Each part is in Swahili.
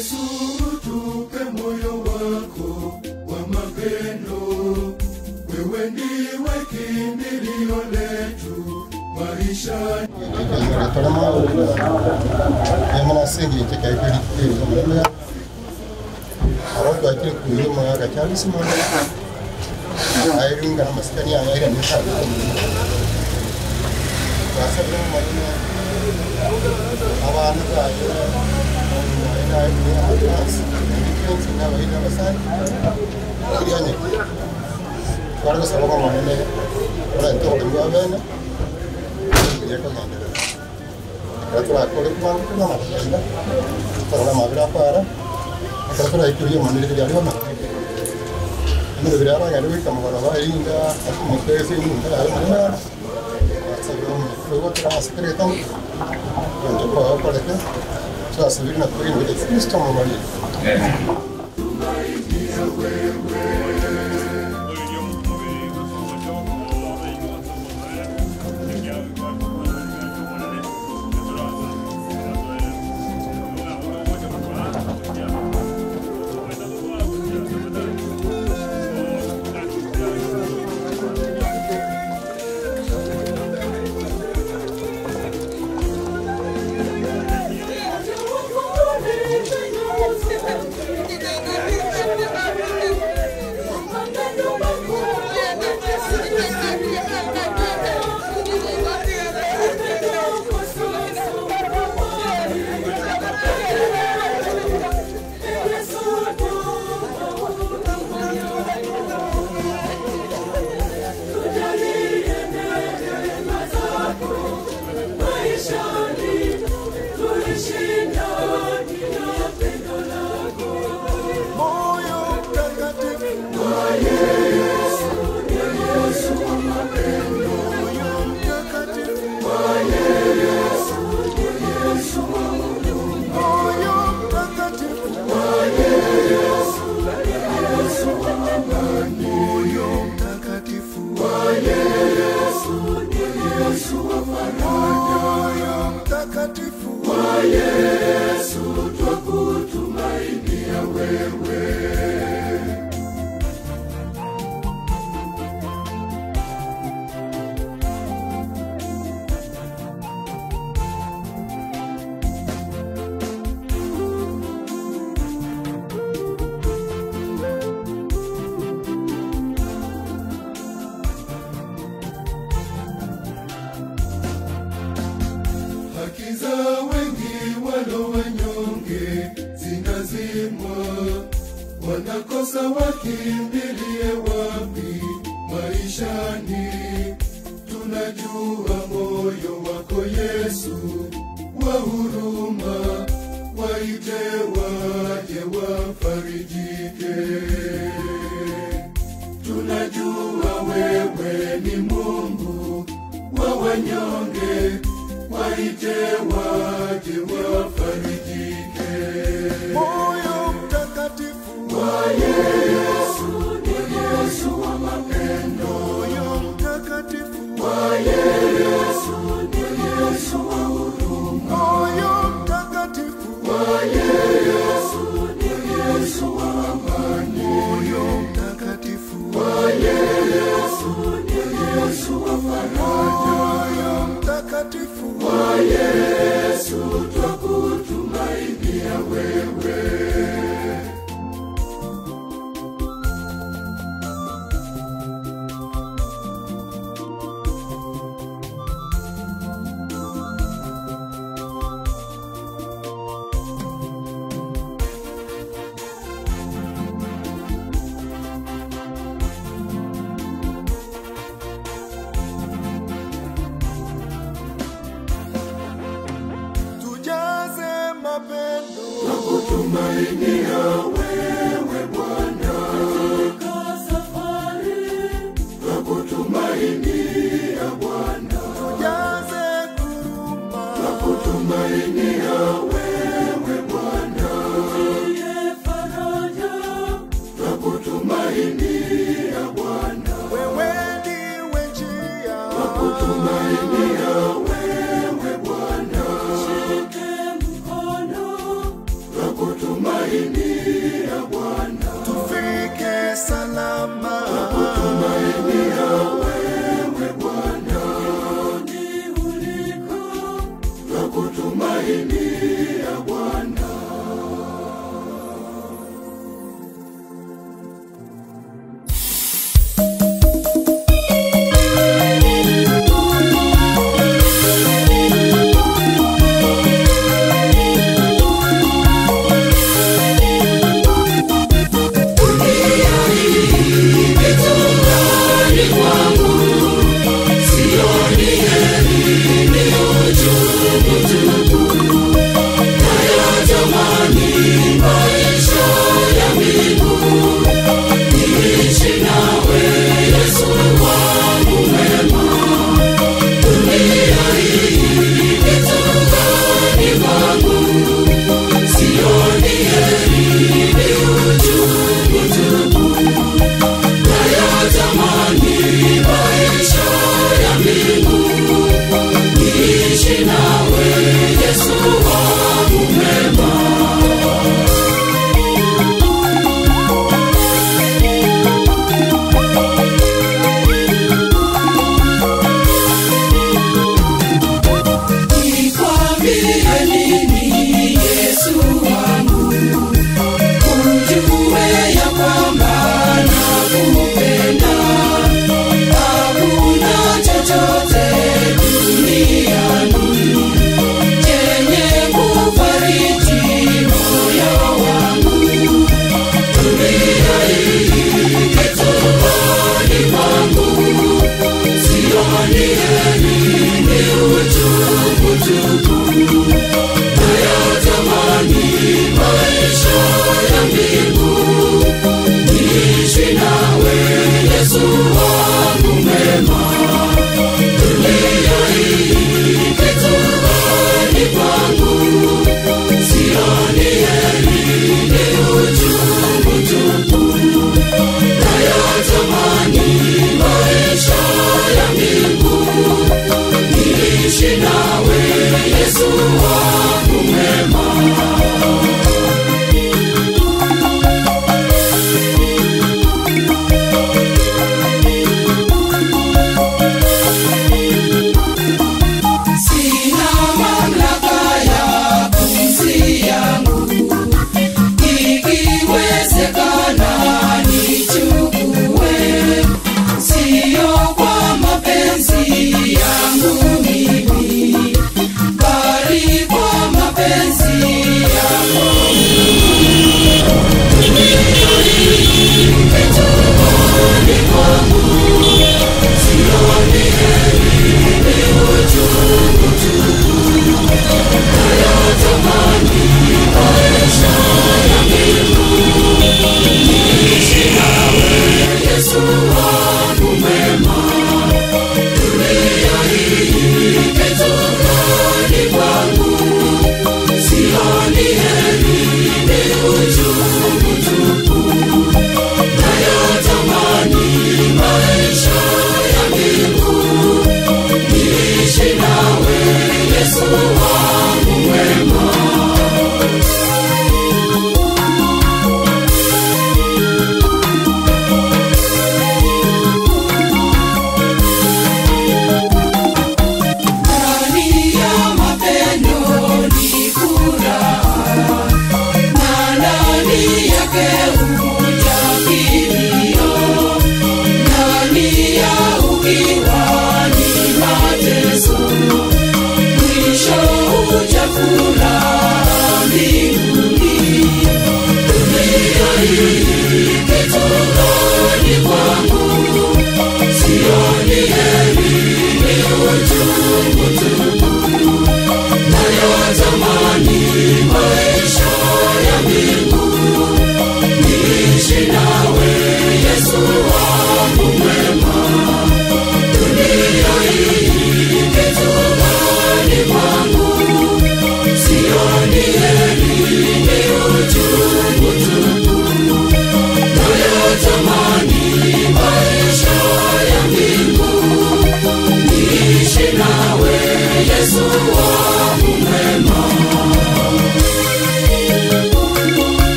Yesu tupe moyo wako wa mapendo, wewe ndiwe kimbilio letu maisha. Yamana sengi cheka ikeli kile aroko akili kunyuma ya kachali simama airinga na maskani ya aira ni sana sasa ndio mwalimu abantu bayo ina ina class ni na ina basani yani kwa sababu mwana wala ndio ndio bana ya kama Rata kole kuma mashenda para magra para para ikuriya manile ke jalo na ino virara ngalo kama bara inga mutese inga almana sabum luego tra secreto ndio kwa pale sasa vile na kuri ndio Kristo mali wanakosa wakimbilie wapi maishani. Tunajua moyo wako Yesu wa huruma, waite waje wafarijike. Tunajua wewe ni Mungu wa wanyonge, waite waje wafarijike. Moyo mtakatifu wa Yesu ni Yesu wa mapendo. Moyo mtakatifu wa Yesu ni Yesu wa huruma. Moyo mtakatifu wa Yesu ni Yesu wa amani. Moyo mtakatifu wa Yesu ni Yesu wa faraja. Moyo mtakatifu wa Yesu twakutumainia wewe. Nakutumainia wewe Bwana katika safari, nakutumainia Bwana tujaze kuruma, nakutumainia wewe Bwana ndiye faraja, nakutumainia Bwana wewe ndiwe njia, nakutumainia wewe Bwana shike mkono, nakutumainia tumaini ya Bwana.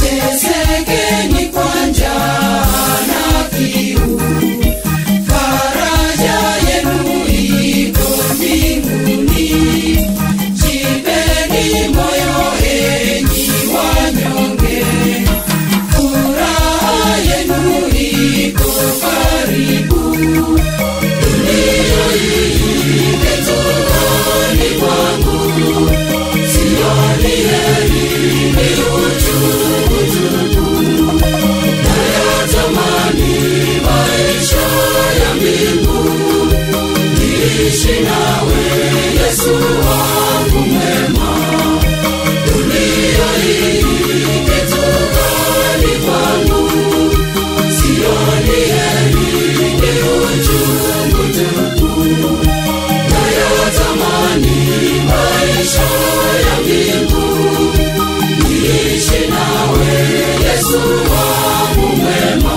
Tesekeni kwa njaa Yesu wangu mwema.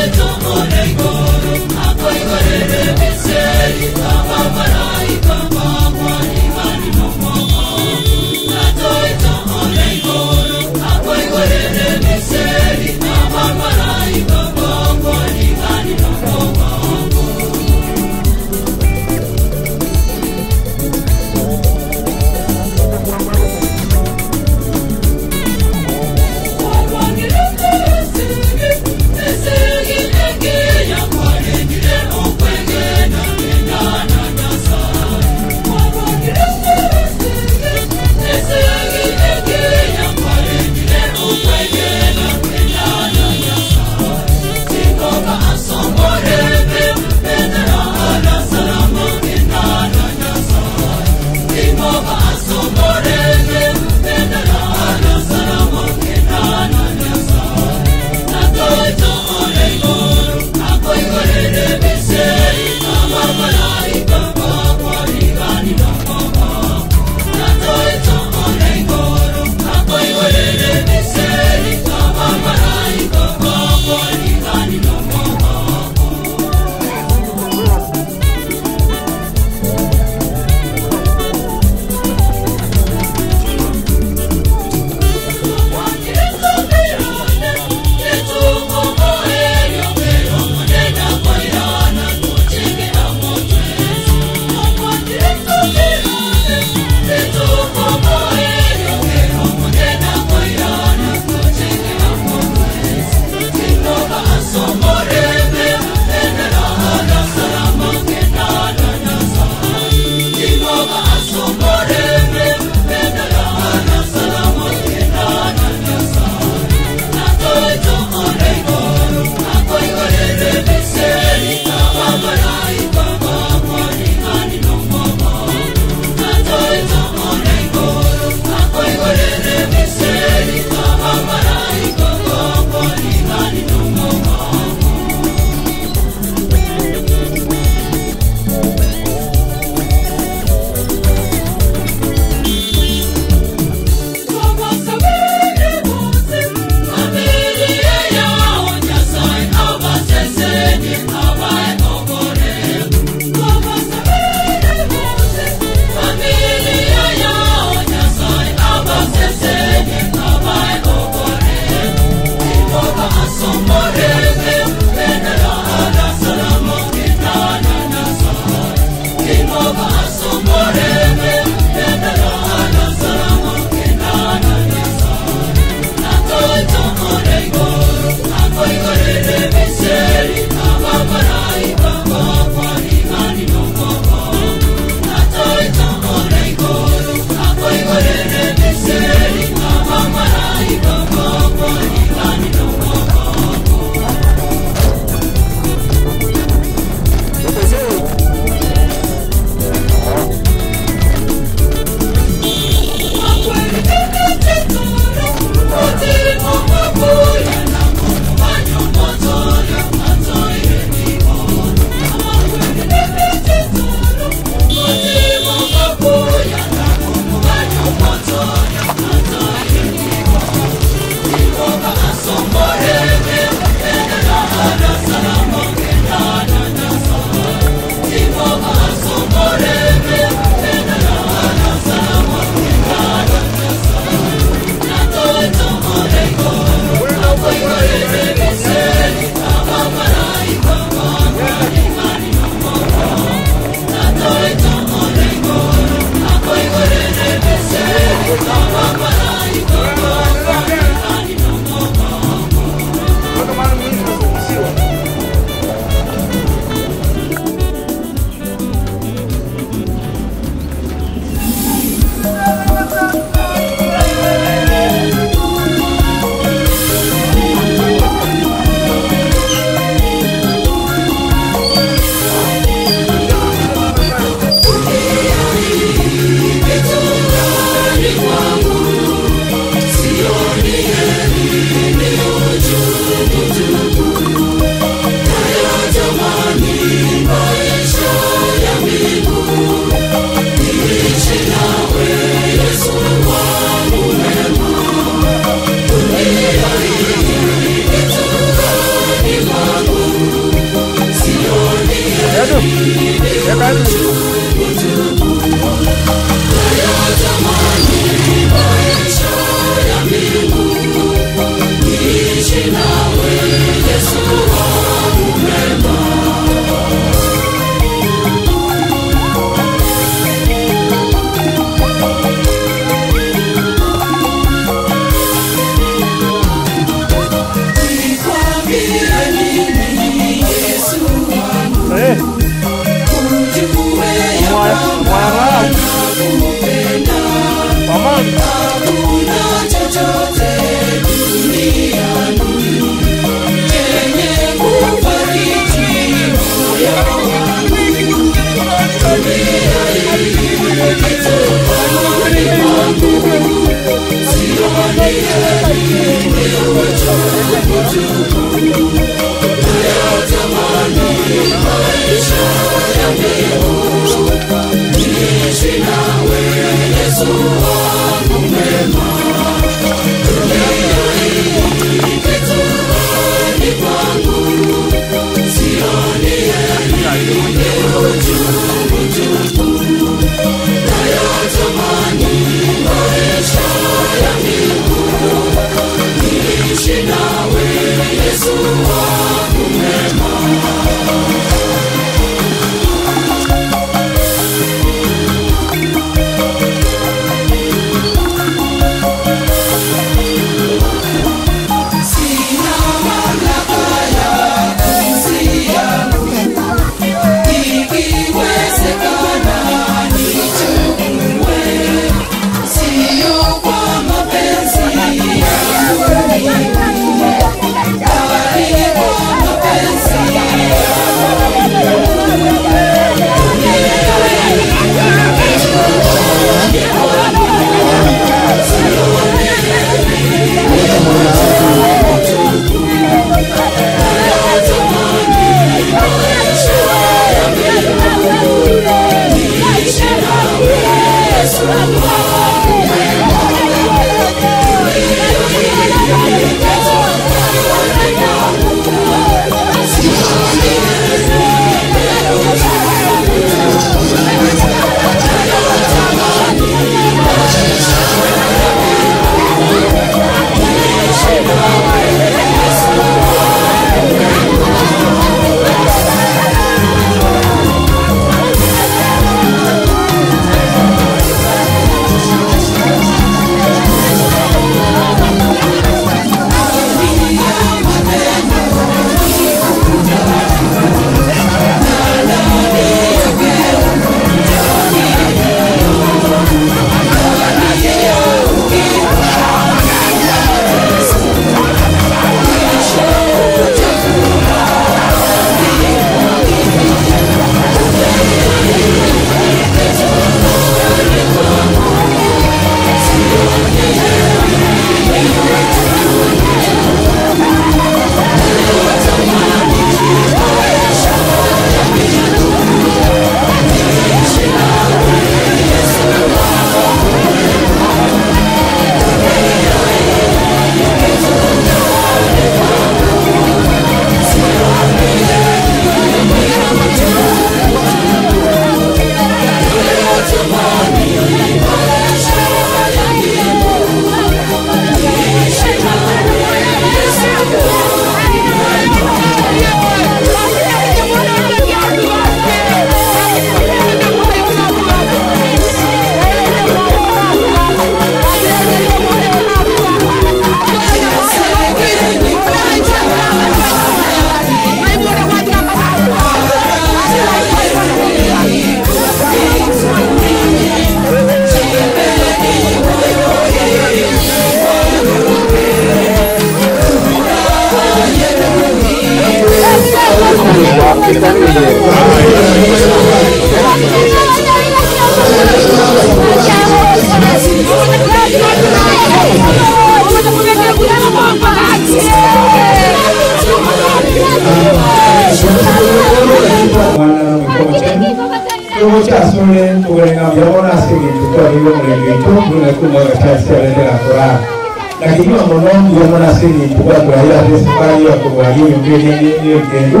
Lakini wamono yamona sini tukwa kwa ya resipali ya kwa hiyo ngeni ngendo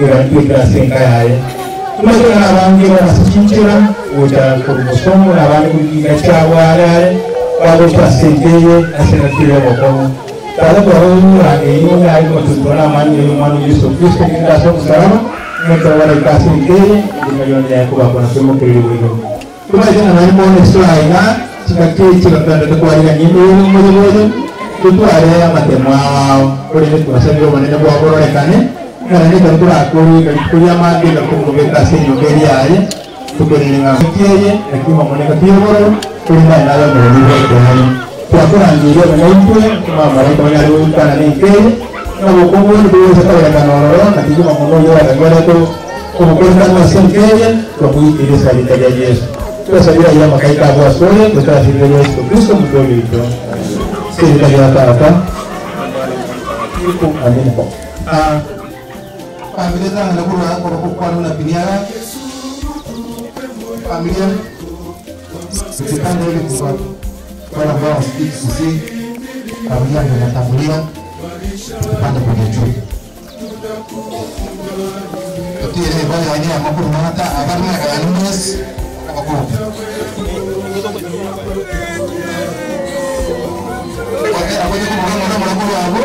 irandika senkaye tunaona abangi barasikinjira uja kurusomo nabandi kugiga cyabwara babo twasengeye asenatire boko taza kwa huyu ageyo na iko tutona mani mwana Yesu Kristo ndio sababu salama ndio wale kasengeye ndio ya kwa kuna sema kile tunaona nani mwana Israeli chikaketi bakanda kwa ya nyimbo moja tutware amatemwa kuri twasabiro manene kwa bororekane kana ni kwa kuri ya mandi na kumubeka senyo keri yaye kubelinga kieye ekima moneka kiyoro kulina nalo mulugo kwani kwa kuna ndio mnaitwe kama malaika wale kana nike na bokongo ndio sasa kana noro na kijuma mongo ya ngora to como kwenda na senkeje kwa kuitilisa litaja Yesu kwa sababu ya makaika kwa sore kwa sababu ya Yesu Kristo mdogo hito sisi hapa iko amini kwa familia zangu kwa kwa na piniara familia sikipande ile kwa ambao sisi familia inatangulia pande kwa juu Tapi ini banyak ini yang mampu mengata agarnya kayak lunas apa kok? Oke, aku juga mau aku.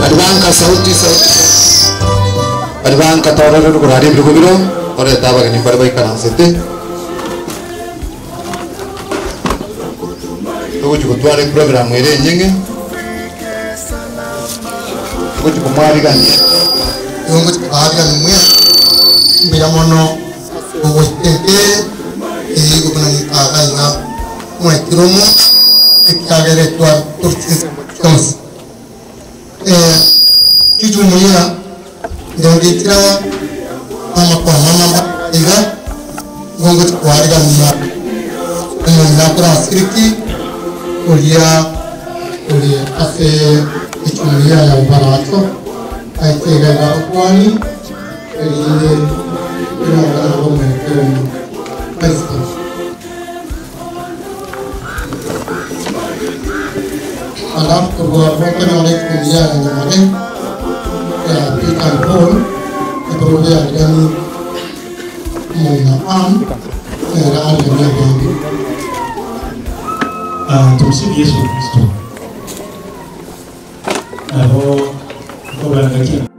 Advangka sauti Advangka tawar dulu kurari bergumiro oleh tabak ini pada baik kanan sete. Aku juga tuar program ini nyenge. Aku juga mari kan. Aku juga mari kan muya. Bila mono aku tete ini aku pernah nikah ingat mulai kiromo kita agak tuar turun terus. Cucu mulia dan kita mama tiga gonggot keluarga mulia dengan kurang skripsi kuliah ase cucu mulia yang barato ai tiga gakuani ini orang orang pasti alam keluarga oleh kuliah yang kemarin di kantor kemudian dan mengenaan kendaraan yang baru. Tumsifu Yesu Kristo. Kau berangkat